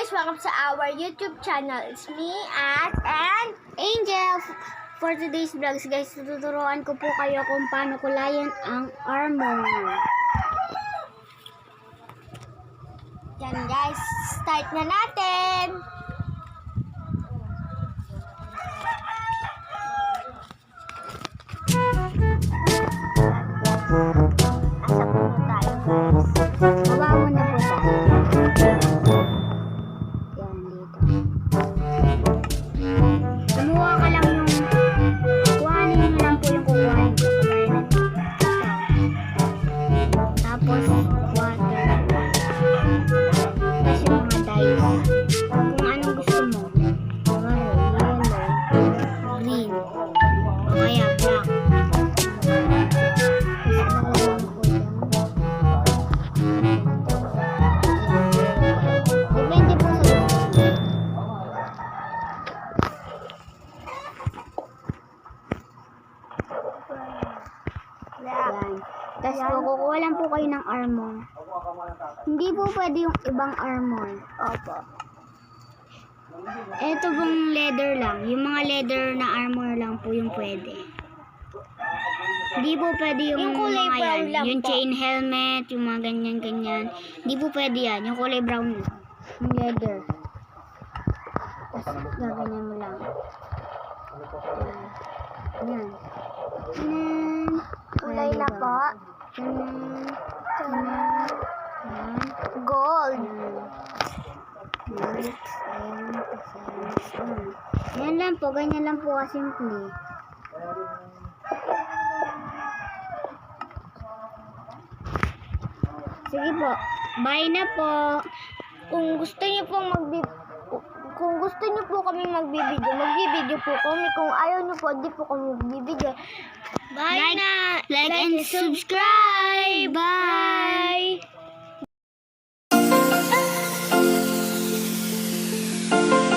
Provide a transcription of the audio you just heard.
guys! Welcome sa our YouTube channel. It's me, and Angel. For today's vlogs guys, tuturuan ko po kayo kung paano kulayan ang armor. Yan guys, start na natin! Baba muna po tayo. Yan, dito. Kumuha ka lang yung kuhanin nyo lang po yung kukuhanin ko. Tapos, water. Tapos yung mga dyes. Kung anong gusto mo. Yellow, green, o kaya black. Yan. Tapos kukuha lang po kayo ng armor. Hindi po pwede yung ibang armor. Opo. Ito pong leather lang. Yung mga leather na armor lang po yung pwede. Hindi po pwede yung kulay mga brown yan. Lang yung po. Chain helmet, yung mga ganyan-ganyan. Hindi po pwede yan. Yung kulay brown lang. Yung leather. Tapos gaganyan mo lang. Yan. Kulay na po. Gold. Yan lang po. Ganyan lang po kasimple. Sige po. Bye na po. Kung gusto niyo po kami magbibideo po kami. Kung ayaw niyo po, di po kami magbibideo. Bye na! Like and subscribe! Bye!